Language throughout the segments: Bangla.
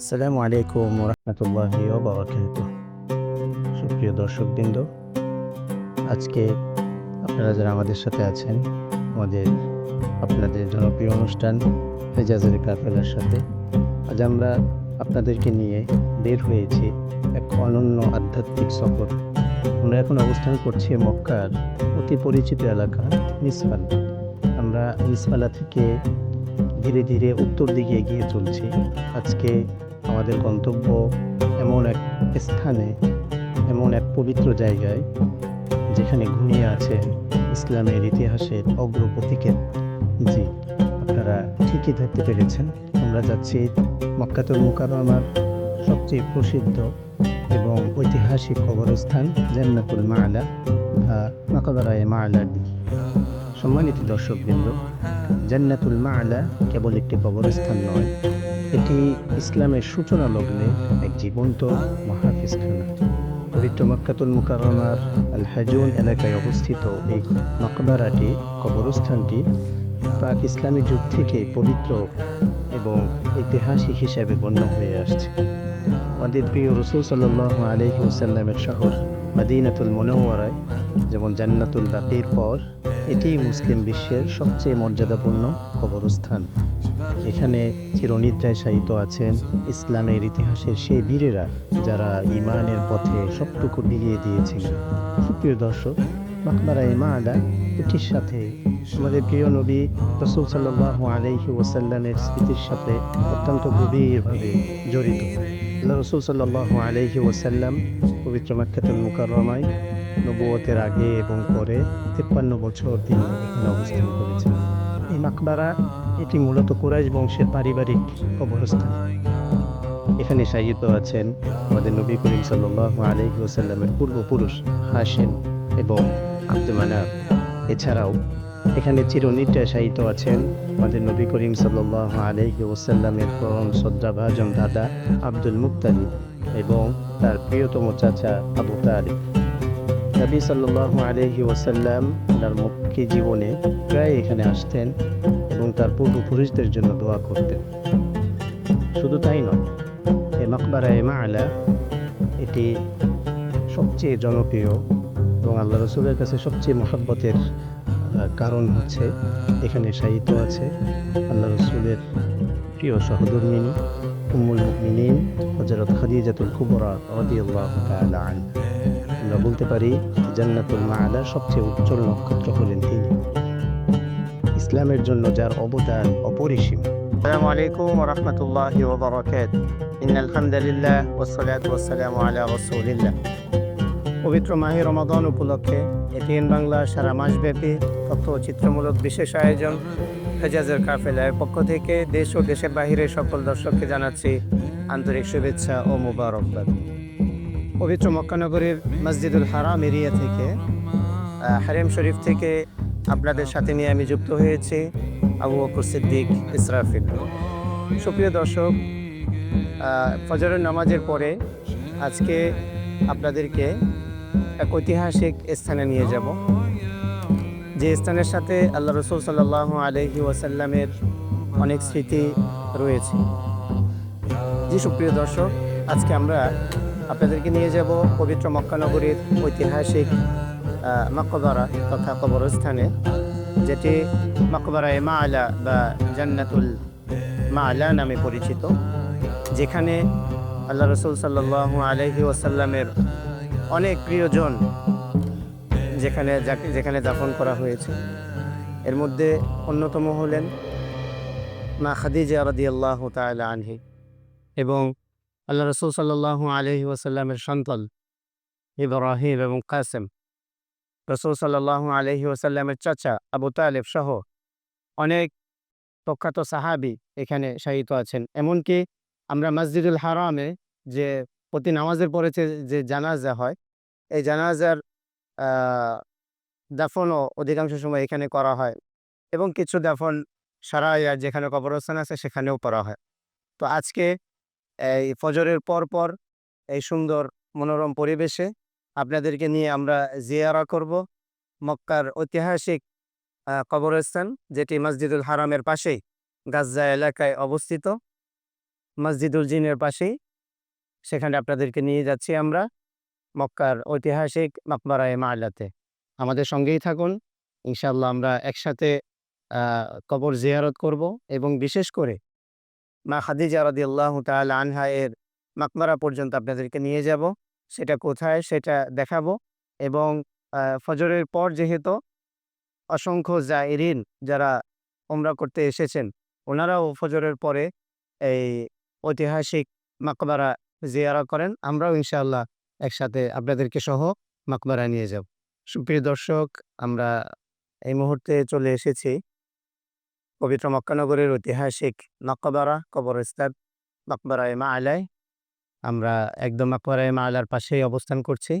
আসসালামু আলাইকুম রহমতুল্লাহি ওয়া বারাকাতুহু। সুপ্রিয় দর্শকবৃন্দ, আজকে আপনারা যারা আমাদের সাথে আছেন, আমাদের আপনাদের জনপ্রিয় অনুষ্ঠান হেজাজের কাফেলার সাথে আজ আমরা আপনাদেরকে নিয়ে বের হয়েছি এক অনন্য আধ্যাত্মিক সফর। আমরা এখন অবস্থান করছি মক্কার অতি পরিচিত এলাকা মিসফালা। আমরা মিসফালা থেকে ধীরে ধীরে উত্তর দিকে এগিয়ে চলছি। আজকে আমাদের গন্তব্য এমন এক স্থানে, এমন এক পবিত্র জায়গায় যেখানে ঘুমিয়ে আছে ইসলামের ইতিহাসের অগ্রগতিকে। জি, আপনারা ঠিকই ধরতে পেরেছেন। আমরা যাচ্ছি মক্কাতুল মুকাররমার সবচেয়ে প্রসিদ্ধ এবং ঐতিহাসিক কবরস্থান জান্নাতুল মাআলা বা মাকবারায়ে মাআলার দিকে। সম্মানিত দর্শকবৃন্দ, জান্নাতুল মাআলা কেবল একটি কবরস্থান নয়, এটি ইসলামের সূচনা লগ্নে এক জীবন্ত মহাফিজখানা। পবিত্র মক্কাতুল মুকাররমার আল হাজুন এলাকায় অবস্থিত এই মাকবারাটি, কবরস্থানটি প্রাক ইসলামী যুগ থেকে পবিত্র এবং ঐতিহাসিক হিসাবে গণ্য হয়ে আসছে। আমাদের প্রিয় রাসূল সাল্লাল্লাহু আলাইহি ওয়াসাল্লামের শহর মদিনাতুল মুনাওয়ারায় যেমন জান্নাতুল বাকির পর এটি মুসলিম বিশ্বের সবচেয়ে মর্যাদাপূর্ণ কবরস্থান। এখানে চিরনিদ্রায় শায়িত আছেন ইসলামের ইতিহাসের সেই বীরেরা যারা ঈমানের পথে সবটুকু বিলিয়ে দিয়েছিলেন। সুপ্রিয় দর্শক, মাকবারায়ে মাআলা এটির সাথে আমাদের প্রিয় নবী রাসূল সাল্লাল্লাহু আলাইহি ওয়াসাল্লামের স্মৃতির সাথে অত্যন্ত গভীরভাবে জড়িত। আল্লাহ রাসূল সাল্লাল্লাহু আলাইহি ওয়াসাল্লাম পবিত্র মক্কাতুল মুকাররমায় নবুয়তের আগে এবং পরে 53 বছর তিনি এখানে অবস্থান করেছেন। এই মাকবারা এটি মূলত কুরাইশ বংশের পারিবারিক কবরস্থান। এখানে শায়িত আছেন আমাদের নবী করিম সাল্লাল্লাহু আলাইহি ওয়াসাল্লামের পূর্বপুরুষ হাশিম এবং আব্দ মানাফ। এছাড়াও এখানে চিরনিদ্রায় শায়িত আছেন আমাদের নবী করিম সাল্লাল্লাহু আলাইহি ওয়াসাল্লামের পরম শ্রদ্ধাভাজন দাদা আব্দুল মুত্তালিব এবং তার প্রিয়তম চাচা আবু তালিব। নবী সাল্লাল্লাহু আলাইহি ওয়াসাল্লাম তার মক্কি জীবনে প্রায় এখানে আসতেন এবং তার পূর্বপুরুষদের জন্য দোয়া করতেন। শুধু তাই নয়, এই মাকবারায়ে মাআলা এটি সবচেয়ে জনপ্রিয় এবং আল্লাহ রাসূলের কাছে সবচেয়ে মহব্বতের কারণ হচ্ছে এখানে শায়িত আছে আল্লাহ রাসূলের প্রিয় সহধর্মিণী উম্মুল মুমিনিন হযরত খাদিজাতুল কুবরা রাদিয়াল্লাহু তাআলা আনহা। আমরা বলতে পারি জান্নাতুল মাআলা সবচেয়ে উজ্জ্বল নক্ষত্র হলেন তিনি, ইসলামের জন্য যার অবদান অপরিসীম। আসসালামু আলাইকুম ওয়া রাহমাতুল্লাহি ওয়া বারাকাতুহু। ইন্নাল হামদালিল্লাহ ওয়াস সালাতু ওয়াস সালামু আলা রাসূলিল্লাহ। পবিত্র মাহে রমাদান উপলক্ষে এটিএন বাংলা সারা মাসব্যাপী তথ্য ও চিত্রমূলক বিশেষ আয়োজন হেজাজের কাফেলার পক্ষ থেকে দেশ ও দেশের বাহিরের সকল দর্শককে জানাচ্ছি আন্তরিক শুভেচ্ছা ও মোবারকবাদ। পবিত্র মক্কানগরীর মসজিদুল হারাম এরিয়া থেকে, হারেম শরীফ থেকে আপনাদের সাথে নিয়ে আমি যুক্ত হয়েছি আবু বকর সিদ্দিক ইসরাফিল। সুপ্রিয় দর্শক, ফজরের নামাজের পরে আজকে আপনাদেরকে এক ঐতিহাসিক স্থানে নিয়ে যাব, যে স্থানের সাথে আল্লাহ রাসূল সাল্লাল্লাহু আলাইহি ওয়াসাল্লামের অনেক স্মৃতি রয়েছে। জি সুপ্রিয় দর্শক, আজকে আমরা আপনাদেরকে নিয়ে যাব পবিত্র মক্কানগরীর ঐতিহাসিক মাকবারা তথা কবরস্থানে, যেটি মাকবারায়ে মাআলা বা জান্নাতুল মাআলা নামে পরিচিত, যেখানে আল্লাহ রাসূল সাল্লাল্লাহু আলাইহি ওয়াসাল্লামের অনেক প্রিয়জন যেখানে দাফন করা হয়েছে। এর মধ্যে অন্যতম হলেন মা খাদিজা রাদিয়াল্লাহু তাআলা আনহা এবং আল্লাহ রাসূল সাল্লাল্লাহু আলাইহি ওয়াসাল্লামের সন্তান ইব্রাহিম এবং কাসেম, রাসূল সাল্লাল্লাহু আলাইহি ওয়াসাল্লামের চাচা আবু তালিব সহ অনেক প্রখ্যাত সাহাবী এখানে শায়িত আছেন। এমনকি আমরা মসজিদুল হারামে যে প্রতি নামাজের পরে যে জানাজা হয়, এই জানাজার দাফনও অধিকাংশ সময় এখানে করা হয় এবং কিছু দাফন সারাইয়া যেখানে কবরস্থান আছে সেখানেও করা হয়। তো আজকে এই ফজরের পর এই সুন্দর মনোরম পরিবেশে আপনাদেরকে নিয়ে আমরা জিয়ারা করব মক্কার ঐতিহাসিক কবরস্থান, যেটি মসজিদুল হারামের পাশেই গাজ্জা এলাকায় অবস্থিত। মসজিদুল জিনের পাশেই, সেখানে আপনাদেরকে নিয়ে যাচ্ছি আমরা মক্কার ঐতিহাসিক মাকবারায়ে মাআলাতে। আমাদের সঙ্গেই থাকুন, ইনশাআল্লাহ আমরা একসাথে কবর জিয়ারত করব এবং বিশেষ করে মা খাদিজা রাদিয়াল্লাহু তাআলা আনহা এর মাকবারা পর্যন্ত আপনাদেরকে নিয়ে যাব। সেটা কোথায় সেটা দেখাবো এবং ফজরের পর যেহেতু অসংখ্য জায়েরিন যারা উমরা করতে এসেছেন, ওনারাও ফজরের পরে এই ঐতিহাসিক মাকবারা জিয়ারা করেন। আমরাও ইনশাআল্লাহ একসাথে আপনাদেরকে সহ মাকবারায় নিয়ে যাব। সুপ্রিয় দর্শক, আমরা এই মুহূর্তে চলে এসেছি পবিত্র মক্কানগরের ঐতিহাসিক মাকবারা কবরস্থান মাকবারায়ে মাআলায়। আমরা একদম মাকবারায়ে মাআলার পাশেই অবস্থান করছি।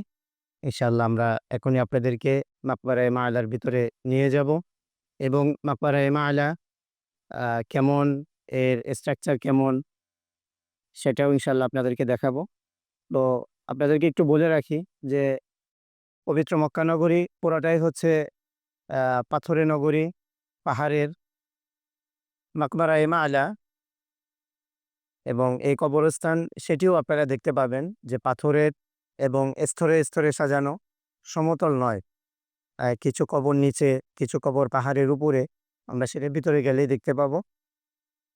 ইনশাআল্লাহ আমরা এখনই আপনাদেরকে মাকবারায়ে মাআলার ভিতরে নিয়ে যাব এবং মাকবারায়ে মাআলা কেমন, এর স্ট্রাকচার কেমন, সেটাও ইনশাআল্লাহ আপনাদেরকে দেখাবো। তো আপনাদেরকে একটু বলে রাখি যে পবিত্র মক্কানগরী পুরোটাই হচ্ছে পাথরের নগরী, পাহাড়ের মাকবারায়ে মাআলা, এবং এই কবরস্থান সেটিও আপনারা দেখতে পাবেন যে পাথরের এবং স্তরে স্তরে সাজানো, সমতল নয়। কিছু কবর নিচে, কিছু কবর পাহাড়ের উপরে, আমরা সেটার ভিতরে গেলেই দেখতে পাবো।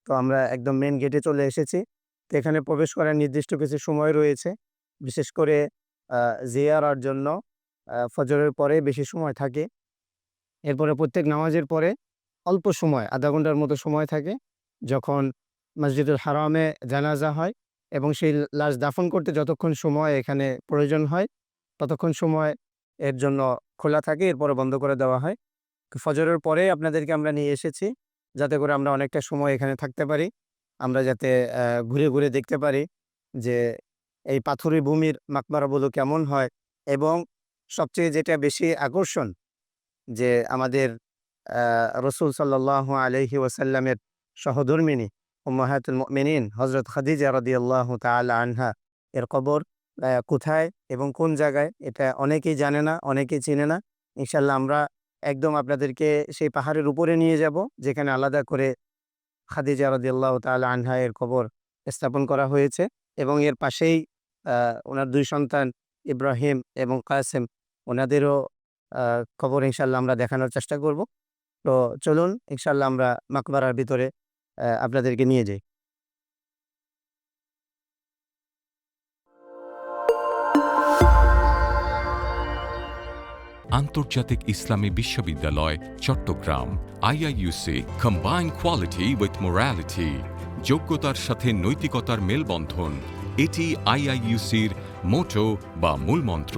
তো আমরা একদম মেন গেটে চলে এসেছি। তো এখানে প্রবেশ করার নির্দিষ্ট কিছু সময় রয়েছে, বিশেষ করে জিয়ারার জন্য ফজরের পরে বেশি সময় থাকে। এরপরে প্রত্যেক নামাজের পরে অল্প সময়, আধা ঘন্টার মতো সময় থাকে, যখন মসজিদুল হারামে জানাজা হয় এবং সেই লাশ দাফন করতে যতক্ষণ সময় এখানে প্রয়োজন হয় ততক্ষণ সময় এর জন্য খোলা থাকে, এরপরে বন্ধ করে দেওয়া হয়। ফজরের পরে আপনাদেরকে আমরা নিয়ে এসেছি যাতে করে আমরা অনেকটা সময় এখানে থাকতে পারি, আমরা যাতে ঘুরে ঘুরে দেখতে পারি যে এই পাথুরে ভূমির মাকবারাগুলো কেমন হয়, এবং সবচেয়ে যেটা বেশি আকর্ষণ যে আমাদের রসুল সাল্লাল্লাহু আলাইহি ওয়াসাল্লামের সহধর্মিণী উম্মাহাতুল মুমিনিন হযরত খাদিজা রাদিয়াল্লাহু তাআলা আনহা এর কবর কোথায় এবং কোন জায়গায়, এটা অনেকেই জানে না, অনেকেই চিনে না। ইনশাআল্লাহ আমরা একদম আপনাদেরকে সেই পাহাড়ের উপরে নিয়ে যাব যেখানে আলাদা করে খাদিজা রাদিয়াল্লাহু তাআলা আনহা এর কবর স্থাপন করা হয়েছে, এবং এর পাশেই ওনার দুই সন্তান ইব্রাহিম এবং কাসেম, ওনাদেরও কবর ইনশাআল্লাহ আমরা দেখানোর চেষ্টা করব। তো চলুন ইনশাআল্লাহ আমরা মাকবারার ভিতরে আপনাদেরকে নিয়ে যাই। আন্তর্জাতিক ইসলামী বিশ্ববিদ্যালয় Chattogram, IIUC, combine quality with morality, যোগ্যতার সাথে নৈতিকতার মেলবন্ধন, এটি IIUCর মোটো বা মূলমন্ত্র।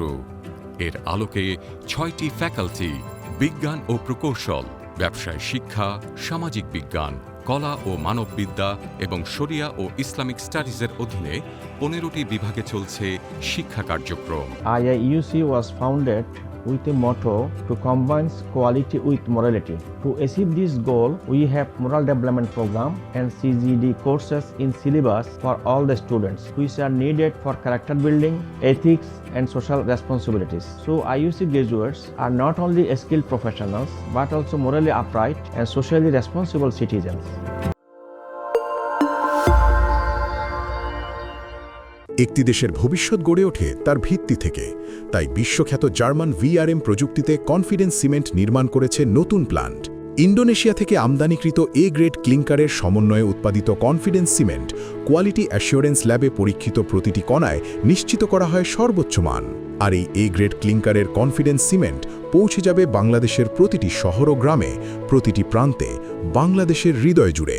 এর আলোকে 6টি ফ্যাকাল্টি, বিজ্ঞান ও প্রকৌশল, ব্যবসায় শিক্ষা, সামাজিক বিজ্ঞান, কলা ও মানববিদ্যা এবং শরিয়া ও ইসলামিক স্টাডিজের অধীনে 15টি বিভাগে চলছে শিক্ষা কার্যক্রম। IIUC was founded with a motto to combine quality with morality. To achieve this goal, we have moral development program and CGD courses in syllabus for all the students, which are needed for character building, ethics, and social responsibilities. So IUC graduates are not only skilled professionals, but also morally upright and socially responsible citizens. একটি দেশের ভবিষ্যৎ গড়ে ওঠে তার ভিত্তি থেকে। তাই বিশ্বখ্যাত জার্মান VRM প্রযুক্তিতে কনফিডেন্স সিমেন্ট নির্মাণ করেছে নতুন প্ল্যান্ট। ইন্দোনেশিয়া থেকে আমদানিকৃত A গ্রেড ক্লিংকারের সমন্বয়ে উৎপাদিত কনফিডেন্স সিমেন্ট কোয়ালিটি অ্যাসিওরেন্স ল্যাবে পরীক্ষিত প্রতিটি কণায় নিশ্চিত করা হয় সর্বোচ্চ মান। আর এই A গ্রেড ক্লিংকারের কনফিডেন্স সিমেন্ট পৌঁছে যাবে বাংলাদেশের প্রতিটি শহর ও গ্রামে, প্রতিটি প্রান্তে, বাংলাদেশের হৃদয় জুড়ে।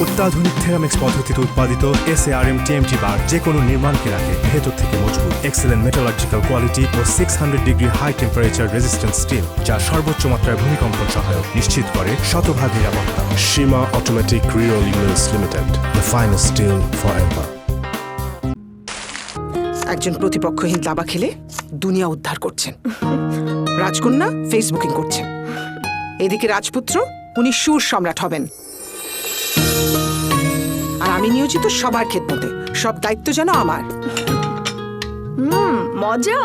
অত্যাধুনিক থেরামিক্স পদ্ধতিতে উৎপাদিত SARM TMT বার যে কোনো নির্মাণকে রাখে ভেতর থেকে মজবুত। এক্সেলেন্ট মেটালজিক্যাল কোয়ালিটি ও 600 degree high temperature resistant steel, যা সর্বোচ্চ মাত্রায় ভূমিকম্পন সহায়ক, নিশ্চিত করে শতভাগ নিরাপত্তা। Seema automatic reroll units limited, the finest steel for ever. একজন প্রতিপক্ষহীন দাবা খেলে দুনিয়া উদ্ধার করছেন, রাজকন্যা ফেসবুকিং করছেন, এদিকে রাজপুত্র উনি সুর সম্রাট হবেন, আর আমি নিয়োজিত সবার খেদমতে, সব দায়িত্ব যেন আমার। মজা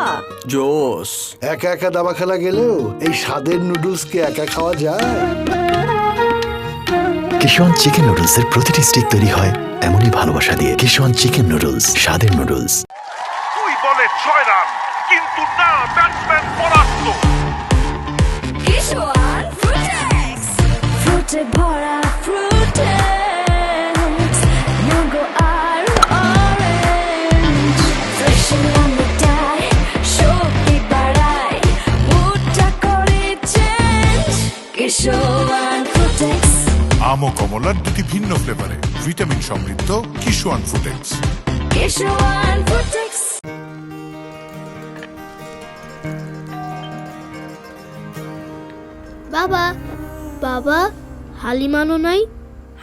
জোস। একা একা দাবা খেলা গেলেও এই স্বাদের নুডলসকে একা খাওয়া যায়? কিশোয়ান চিকেন নুডলসের প্রতিটি স্টিক তৈরি হয় এমনই ভালোবাসা দিয়ে। কিশোয়ান চিকেন নুডলস, স্বাদের নুডলস। 2 বলে 6 রান, কিন্তু না, ব্যাটসম্যান পরাস্ত। কিশোয়ান ফ্রুটেক্স, ফ্রুটে ভরা ফ্রুটেক্স, ম্যাঙ্গো আর অরেঞ্জ, ফ্রেশ আমটাই শক্তি বাড়ায়, মুডটা করে চেঞ্জ। কিশোয়ান ফ্রুটেক্স, আম ও কমলার দুটি ভিন্ন ফ্লেভারে ভিটামিন সমৃদ্ধ কিশোয়ান ফ্রুটেক্স। কিশোয়ান ফ্রুটেক্স। বাবা, বাবা, হালিম আনো নাই?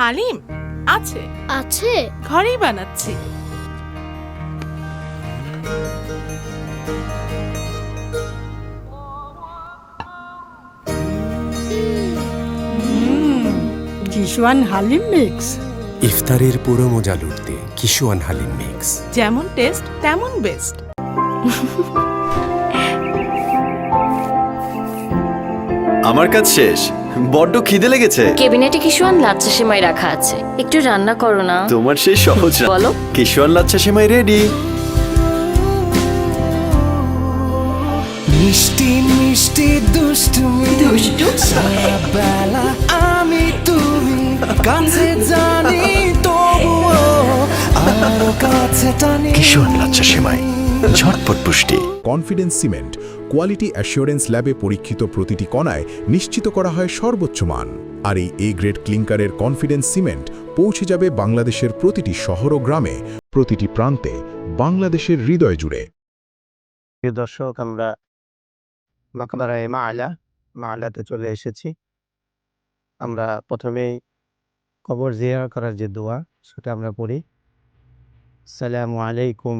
হালিম আছে, আছে? ঘরেই বানাচ্ছি। কিশোয়ান হালিম মিক্স, ইফতারের পুরো মজা লুটতে কিশোয়ান হালিম মিক্স। যেমন টেস্ট তেমন বেস্ট। আমার কাজ শেষ, বড্ড খিদে লেগেছে। কেবিনেটে কিশোয়ান লাচ্ছা সেমাই রাখা আছে, একটু রান্না করো না। তোমার সেই সহজ বলো। কিশোয়ান লাচ্ছা সেমাই রেডি। মিষ্টি মিষ্টি দুষ্টুমি, বেলা আমি তুমি কাছে জানি তবুও আরো কাছে টানি। কিশোয়ান লাচ্ছা সেমাই, ঝটপট পুষ্টি। কনফিডেন্স সিমেন্ট কোয়ালিটি অ্যাসিওরেন্স ল্যাবে পরীক্ষিত প্রতিটি কণায় নিশ্চিত করা হয় সর্বোচ্চ মান। আর এই এ গ্রেড ক্লিংকারের কনফিডেন্স সিমেন্ট পৌঁছে যাবে বাংলাদেশের প্রতিটি শহর ও গ্রামে, প্রতিটি প্রান্তে, বাংলাদেশের হৃদয় জুড়ে। প্রিয় দর্শক, আমরা মাকবারায়ে মাআলাতে চলে এসেছি। আমরা প্রথমেই কবর জিয়ারত করার যে দোয়া সেটা আমরা পড়ি। আসসালামু আলাইকুম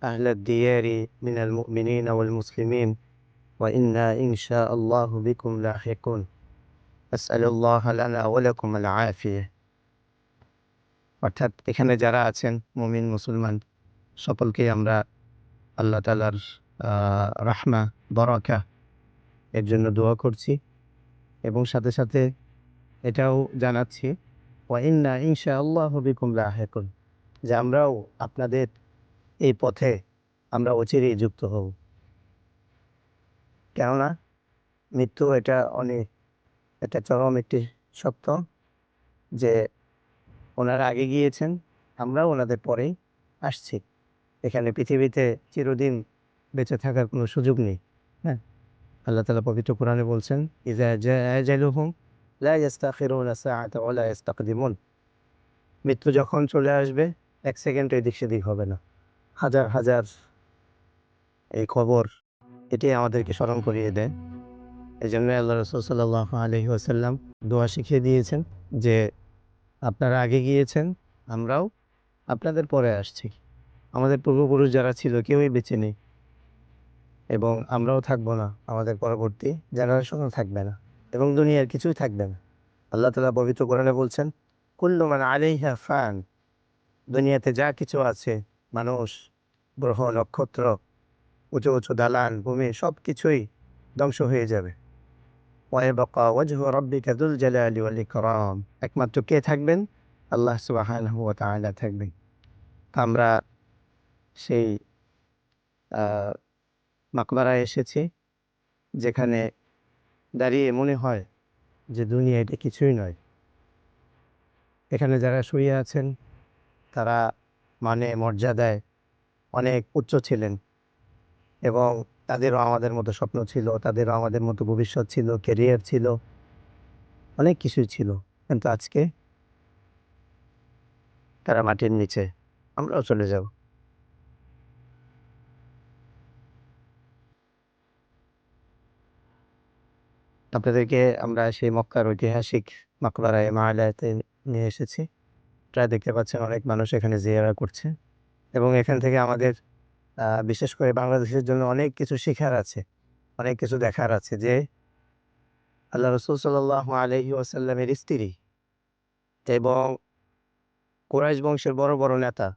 আহলাদ দিয়ারি মিনাল মুমিনিনা ওয়াল মুসলিমিন ওয়া ইন্না ইনশাআল্লাহু বিকুম লাহিকুন। আসআলুল্লাহ লানা ওয়া লাকুম আল আফিয়া। অর্থাৎ এখানে যারা আছেন মুমিন মুসলমান সকলকেই আমরা আল্লাহ তাআলার রাহমা বারাকা এর জন্য দোয়া করছি, এবং সাথে সাথে এটাও জানাচ্ছি ওয়া ইন্না ইনশাআল্লাহু বিকুম লাহিকুন, যে আমরাও আপনাদের এই পথে আমরা অচিরেই যুক্ত হব। কেননা মৃত্যু এটা চরম একটি সত্য, যে ওনারা আগে গিয়েছেন, আমরাও ওনাদের পরেই আসছি। এখানে পৃথিবীতে চিরদিন বেঁচে থাকার কোনো সুযোগ নেই। হ্যাঁ, আল্লাহ তাআলা পবিত্র কোরআনে বলছেন, ইযা জাআ আজালুহুম লা ইস্তাখিরুনা সাআতান ওয়া লা ইস্তাকদিমুন। মৃত্যু যখন চলে আসবে, এক সেকেন্ড এদিক সেদিক হবে না। হাজার হাজার এই খবর এটি আমাদেরকে স্মরণ করিয়ে দেয়। এই জন্য আল্লাহ রাসূল সাল্লাল্লাহু আলাইহি ওয়াসাল্লাম দোয়া শিখিয়ে দিয়েছেন যে আপনারা আগে গিয়েছেন, আমরাও আপনাদের পরে আসছি। আমাদের পূর্বপুরুষ যারা ছিল কেউই বেঁচে নেই, এবং আমরাও থাকবো না, আমাদের পরবর্তী জেনারেশনও থাকবে না, এবং দুনিয়ার কিছুই থাকবে না। আল্লাহ তাআলা পবিত্র কোরআনে বলছেন, কুল্লু মান আলাইহা ফান। দুনিয়াতে যা কিছু আছে, মানুষ, গ্রহ, নক্ষত্র, উঁচু উঁচু দালান, ভূমি, সব কিছুই ধ্বংস হয়ে যাবে। ওয়া ইয়াবকা ওয়াজহু রাব্বিকা যুল জালালি ওয়াল ইকরাম। একমাত্র কে থাকবেন? আল্লাহ সুবহানাহু ওয়া তাআলা থাকবেন। আমরা সেই মাকবারায় এসেছি, যেখানে দাঁড়িয়ে মনে হয় যে দুনিয়া এটা কিছুই নয়। এখানে যারা শুয়ে আছেন তারা মর্যাদায় অনেক উচ্চ ছিলেন, এবং তাদেরও আমাদের মতো স্বপ্ন ছিল, তাদেরও আমাদের মতো ভবিষ্যৎ ছিল, ক্যারিয়ার ছিল, অনেক কিছুই ছিল। কিন্তু আজকে তারা মাটির নিচে, আমরাও চলে যাব। আপনাদেরকে আমরা সেই মক্কার ঐতিহাসিক মাকবারায়ে মাআলাতে নিয়ে এসেছি। প্রায় দেখতে পাচ্ছেন অনেক মানুষ এখানে জিয়ারা করছে, এবং এখান থেকে আমাদের বিশেষ করে বাংলাদেশের জন্য অনেক কিছু শেখার আছে, অনেক কিছু দেখার আছে। যে আল্লাহ রাসূল সাল্লাল্লাহু আলাইহি ওয়াসাল্লামের স্ত্রী এবং কুরাইশ বংশের বড় বড় নেতা,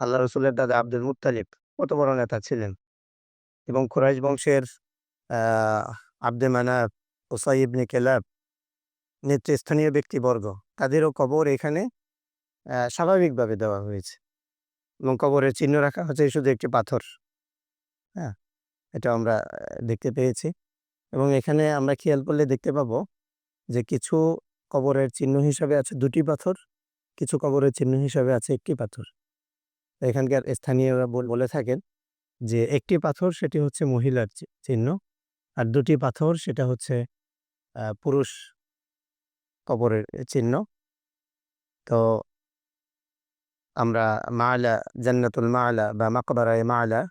আল্লাহ রাসূলের দাদা আব্দুল মুত্তালিব কত বড় নেতা ছিলেন। এবং কুরাইশ বংশের আব্দে মানাফ, উসাই ইবনে কেলাব নেতৃস্থানীয় ব্যক্তিবর্গ তাদেরও কবর এখানে স্বাভাবিকভাবে দেওয়া হয়েছে এবং কবরের চিহ্ন রাখা হচ্ছে শুধু একটি পাথর। হ্যাঁ, এটা আমরা দেখতে পেয়েছি এবং এখানে আমরা খেয়াল করলে দেখতে পাবো যে কিছু কবরের চিহ্ন হিসাবে আছে 2টি পাথর, কিছু কবরের চিহ্ন হিসাবে আছে 1টি পাথর। এখানকার স্থানীয়রা বলে থাকেন যে 1টি পাথর সেটি হচ্ছে মহিলার চিহ্ন, আর 2টি পাথর সেটা হচ্ছে পুরুষ কবরের চিহ্ন। তো আমরা মাআলা, জান্নাতুল মাআলা বা মাকবারায়ে মাআলা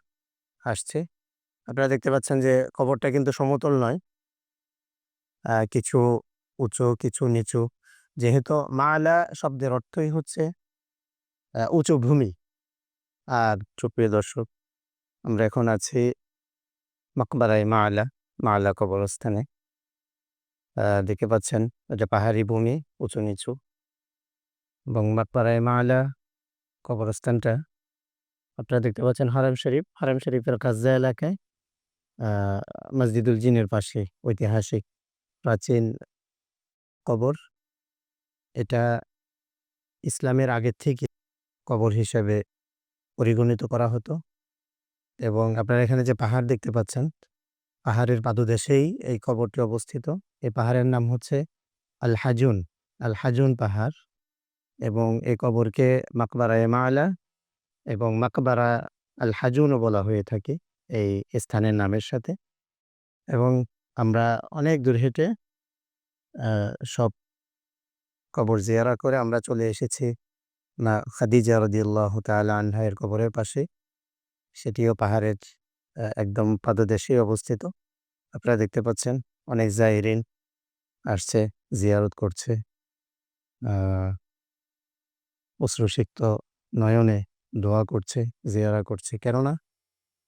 আসছে। আপনারা দেখতে পাচ্ছেন যে কবরটা কিন্তু সমতল নয়, কিছু উঁচু কিছু নিচু। যেহেতু মাআলা শব্দের অর্থই হচ্ছে উঁচু ভূমি। আর সুপ্রিয় দর্শক, আমরা এখন আছি মাকবারায়ে মাআলা, মাআলা কবরস্থানে। দেখতে পাচ্ছেন এটা পাহাড়ি ভূমি, উঁচু নিচু। এবং মাকবারায়ে মাআলা কবরস্থানটা আপনারা দেখতে পাচ্ছেন হারাম শরীফ, হারাম শরীফের কাজা এলাকায় মসজিদুল জিনের পাশে ঐতিহাসিক প্রাচীন কবর। এটা ইসলামের আগের থেকে কবর হিসেবে পরিগণিত করা হতো এবং আপনারা এখানে যে পাহাড় দেখতে পাচ্ছেন, পাহাড়ের পাদদেশেই এই কবরটি অবস্থিত। এই পাহাড়ের নাম হচ্ছে আল হাজুন, আল হাজুন পাহাড়। এবং এই কবরকে মাকবারায়ে মাআলা এবং মাকবারা আল হাজুনও বলা হয়ে থাকে এই স্থানের নামের সাথে। এবং আমরা অনেক দূর হেঁটে সব কবর জিয়ারা করে আমরা চলে এসেছি মা খাদিজা রাদিয়াল্লাহু তাআলা আনহা এর কবরের পাশে। সেটিও পাহাড়ের একদম পাদদেশে অবস্থিত। আপনারা দেখতে পাচ্ছেন অনেক জায়রিন আসছে, জিয়ারত করছে, অশ্রুসিক্ত নয়নে দোয়া করছে, জিয়ারা করছে। কেননা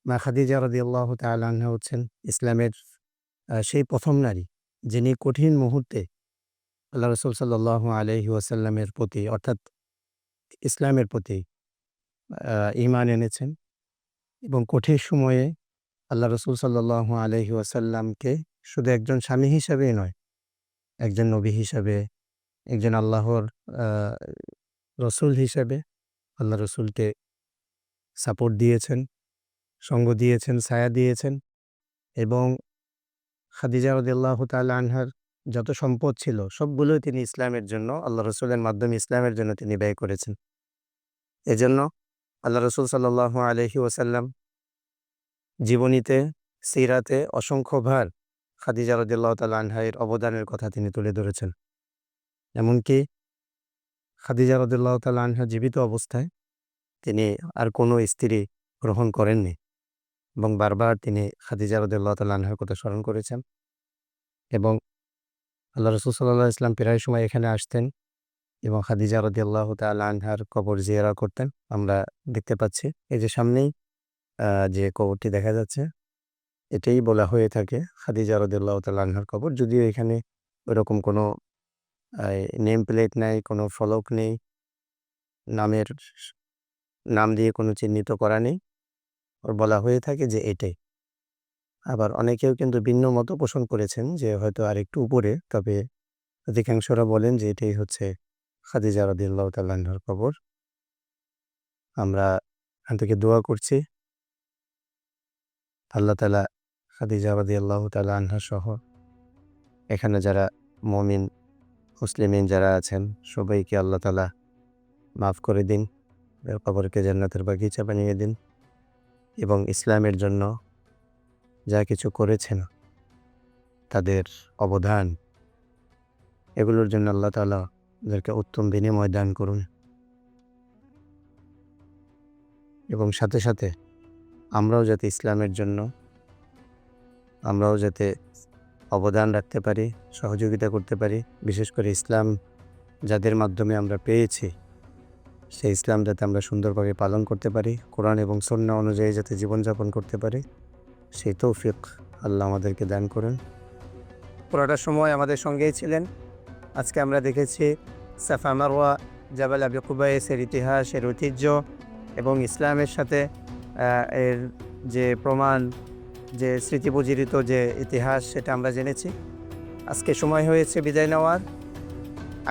মা খাদিজা রাদিয়াল্লাহু তাআলা আনহা হচ্ছেন ইসলামের সেই প্রথম নারী যিনি কঠিন মুহূর্তে আল্লাহ রাসূল সাল্লাল্লাহু আলাইহি ওয়াসাল্লামের প্রতি অর্থাৎ ইসলামের প্রতি ঈমান এনেছেন এবং কঠিন সময়ে আল্লাহ রাসূল সাল্লাল্লাহু আলাইহি ওয়াসাল্লামকে শুধু একজন স্বামী হিসাবেই নয়, একজন নবী হিসাবে, একজন আল্লাহর রসুল হিসাবে আল্লাহ রসুলকে সাপোর্ট দিয়েছেন, সঙ্গ দিয়েছেন, ছায়া দিয়েছেন। এবং খাদিজা রাদিয়াল্লাহু তাআলা আনহার যত সম্পদ ছিল সবগুলোই তিনি ইসলামের জন্য, আল্লাহ রসুলের মাধ্যমে ইসলামের জন্য তিনি ব্যয় করেছেন। এজন্য আল্লাহ রসুল সাল্লাল্লাহু আলাইহি ওয়াসাল্লাম জীবনীতে, সিরাতে অসংখ্যবার খাদিজা রাদিয়াল্লাহু তাআলা আনহার অবদানের কথা তিনি তুলে ধরেছেন। এমনকি খাদিজা রাদিয়াল্লাহু তাআলা আনহা জীবিত অবস্থায় তিনি আর কোনো স্ত্রী গ্রহণ করেননি এবং বারবার তিনি খাদিজা রাদিয়াল্লাহু তাআলা আনহার কথা স্মরণ করেছেন। এবং আল্লাহ রাসূল সাল্লাল্লাহু আলাইহি ওয়াসাল্লাম প্রায় সময় এখানে আসতেন এবং খাদিজা রাদিয়াল্লাহু তাআলা আনহার কবর জিয়ারা করতেন। আমরা দেখতে পাচ্ছি এই যে সামনেই যে কবরটি দেখা যাচ্ছে, এটাই বলা হয়ে থাকে খাদিজা রাদিয়াল্লাহু তাআলা আনহার কবর। যদিও এখানে ওইরকম কোনো নেম প্লেট নাই, কোনো ফলক নেই, নাম দিয়ে কোনো চিহ্নিত করা নেই, ওর বলা হয়ে থাকে যে এটাই। আবার অনেকেও কিন্তু ভিন্ন মত পোষণ করেছেন যে হয়তো আরেকটু উপরে, তবে অধিকাংশরা বলেন যে এটাই হচ্ছে খাদিজা রাদিয়াল্লাহু তাআলা আনহার কবর। আমরা এখান থেকে দোয়া করছি আল্লাহ তাআলা খাদিজা রাদিয়াল্লাহু তাআলা আনহা সহ এখানে যারা মুমিন মুসলিমিন যারা আছেন সবাইকে আল্লাহ তাআলা মাফ করে দিন, কবরকে জান্নাতের বাগিচা বানিয়ে দিন এবং ইসলামের জন্য যা কিছু করেছেন তাদের অবদান, এগুলোর জন্য আল্লাহ তাআলা ওদেরকে উত্তম বিনিময় দান করুন। এবং সাথে সাথে আমরাও যাতে ইসলামের জন্য আমরাও যাতে অবদান রাখতে পারি, সহযোগিতা করতে পারি। বিশেষ করে ইসলাম যাদের মাধ্যমে আমরা পেয়েছি সেই ইসলাম যাতে আমরা সুন্দরভাবে পালন করতে পারি, কোরআন এবং সুন্নাহ অনুযায়ী যাতে জীবনযাপন করতে পারি, সেই তৌফিক আল্লাহ আমাদেরকে দান করেন। পুরোটা সময় আমাদের সঙ্গেই ছিলেন। আজকে আমরা দেখেছি সাফা মারওয়া, জাবাল আবি কুবাইসের ইতিহাস, এর ঐতিহ্য এবং ইসলামের সাথে এর যে প্রমাণ, যে স্মৃতিপজিরিত যে ইতিহাস, সেটা আমরা জেনেছি। আজকে সময় হয়েছে বিদায় নেওয়ার।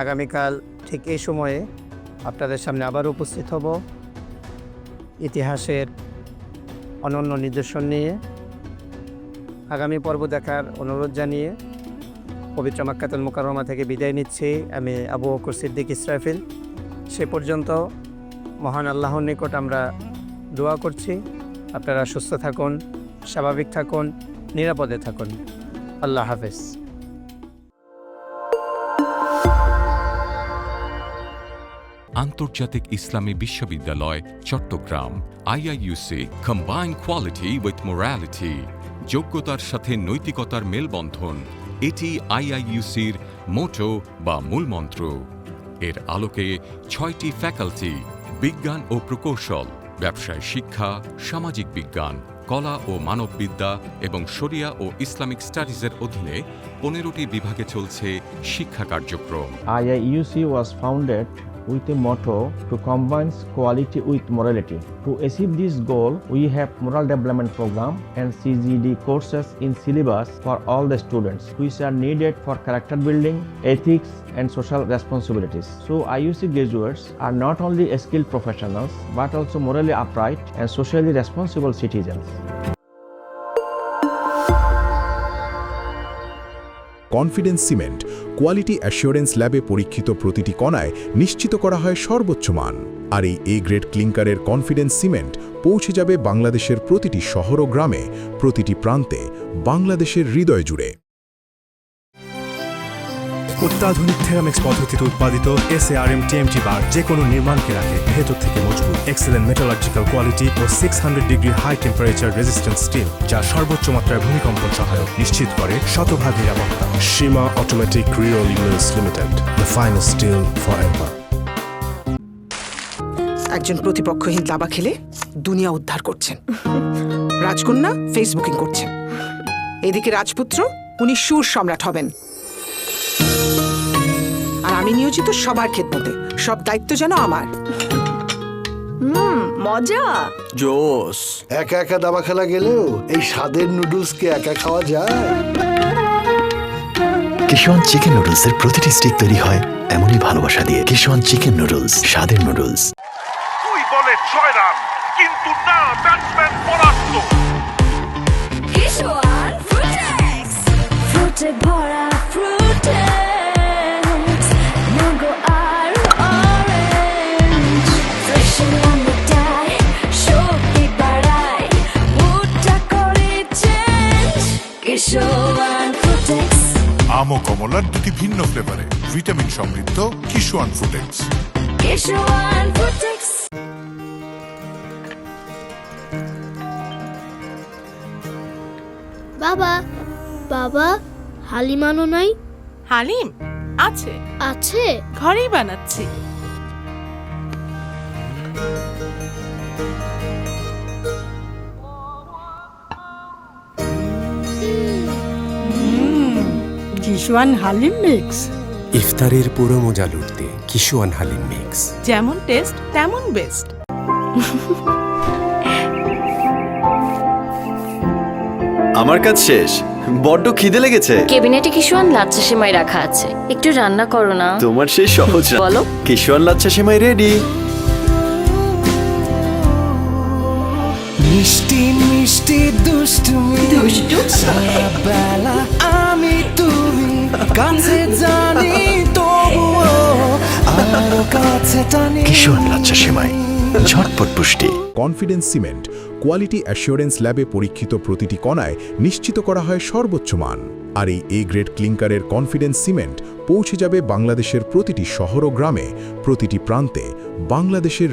আগামীকাল ঠিক এই সময়ে আপনাদের সামনে আবার উপস্থিত হব ইতিহাসের অনন্য নিদর্শন নিয়ে। আগামী পর্ব দেখার অনুরোধ জানিয়ে পবিত্র মাক্কাতুল মুকাররমা থেকে বিদায় নিচ্ছি আমি আবু বকর সিদ্দিক ইসরাফিল। সে পর্যন্ত মহান আল্লাহর নিকট আমরা দোয়া করছি আপনারা সুস্থ থাকুন, স্বাভাবিক থাকুন, নিরাপদে থাকুন। আল্লাহ হাফেজ। আন্তর্জাতিক ইসলামী বিশ্ববিদ্যালয় Chattogram IIUC combine quality with morality, যোগ্যতার সাথে নৈতিকতার মেলবন্ধন, এটি আইআইইউসির মোটো বা মূলমন্ত্র। এর আলোকে 6টি ফ্যাকাল্টি, বিজ্ঞান ও প্রকৌশল, ব্যবসায় শিক্ষা, সামাজিক বিজ্ঞান, কলা ও মানববিদ্যা এবং শরিয়া ও ইসলামিক স্টাডিজের অধীনে 15টি বিভাগে চলছে শিক্ষা কার্যক্রম। IIUC was founded with a motto to combine quality with morality. To achieve this goal, we have moral development program and CGD courses in syllabus for all the students, which are needed for character building, ethics, and social responsibilities. So IUC graduates are not only skilled professionals, but also morally upright and socially responsible citizens. Confidence cement quality assurance ল্যাবে পরীক্ষিত প্রতিটি কণায় নিশ্চিত করা হয় সর্বোচ্চ মান। আর এই এ গ্রেড ক্লিংকারের কনফিডেন্স সিমেন্ট পৌঁছে যাবে বাংলাদেশের প্রতিটি শহর ও গ্রামে, প্রতিটি প্রান্তে, বাংলাদেশের হৃদয় জুড়ে। অত্যাধুনিক থেরামিক্স পদ্ধতিতে উৎপাদিত SARM TMT বার যে কোনো নির্মাণকে রাখে ভেতর থেকে মজবুত। এক্সেলেন্ট মেটালার্জিক্যাল কোয়ালিটি ও 600 degree high temperature resistant steel, যা সর্বোচ্চ মাত্রায় ভূমিকম্পন সহায়ক, নিশ্চিত করে শতভাগ নিরাপত্তা। Seema automatic Rio limited limited, the finest steel for ever. একজন প্রতিপক্ষহীন দাবা খেলে দুনিয়া উদ্ধার করছেন। রাজকন্যা ফেসবুকিং করছেন। এদিকে রাজপুত্র উনি সুর সম্রাট হবেন। আর আমি নিয়োজিত সবার খেদমতে, সব দায়িত্ব যেন আমার। মজা জোস। একা একা দাবা খেলা গেলেও এই স্বাদের নুডলসকে একা খাওয়া যায়? কিশোয়ান চিকেন নুডলসের প্রতিটি স্টিক তৈরি হয় এমনই ভালোবাসা দিয়ে। কিশোয়ান চিকেন নুডলস, স্বাদের নুডলস। 2 বলে 6 রান, কিন্তু না, ব্যাটসম্যান পরাস্ত। কিশোয়ান ফ্রুটেক্স, ফ্রুটে ভরা ফ্রুটেক্স, ম্যাঙ্গো আর orange, fresh on the day, শক্তি বাড়ায়, মুডটা করে চেঞ্জ। কিশোয়ান ফ্রুটেক্স। আম ও কমলার 2টি ভিন্ন ফ্লেভারে ভিটামিন সমৃদ্ধ কিশোয়ান ফ্রুটেক্স। কিশোয়ান ফ্রুটেক্স। বাবা, বাবা, হালিম আনো নাই? হালিম আছে, আছে, ঘরেই বানাচ্ছি। কিশোয়ান হালিম মিক্স, ইফতারের পুরো মজা লুটতে কিশোয়ান হালিম মিক্স। যেমন টেস্ট তেমন বেস্ট। আমার কাজ শেষ, বড্ড খিদে লেগেছে। কেবিনেটে কিশোয়ান লাচ্ছা সেমাই রাখা আছে, একটু রান্না করো না। তোমার সেই সহজ বলো। কিশোয়ান লাচ্ছা সেমাই রেডি। মিষ্টি মিষ্টি দুষ্টুমি, বেলা আমি তুমি কাছে জানি তবুও আরো কাছে টানি। কিশোয়ান লাচ্ছা সেমাই, ঝটপট পুষ্টি। কনফিডেন্স সিমেন্ট কোয়ালিটি অ্যাসিওরেন্স ল্যাবে পরীক্ষিত প্রতিটি কণায় নিশ্চিত করা হয় সর্বোচ্চ মান। আর এই এ গ্রেড ক্লিংকারের কনফিডেন্স সিমেন্ট পৌঁছে যাবে বাংলাদেশের প্রতিটি শহর ও গ্রামে, প্রতিটি প্রান্তে, বাংলাদেশের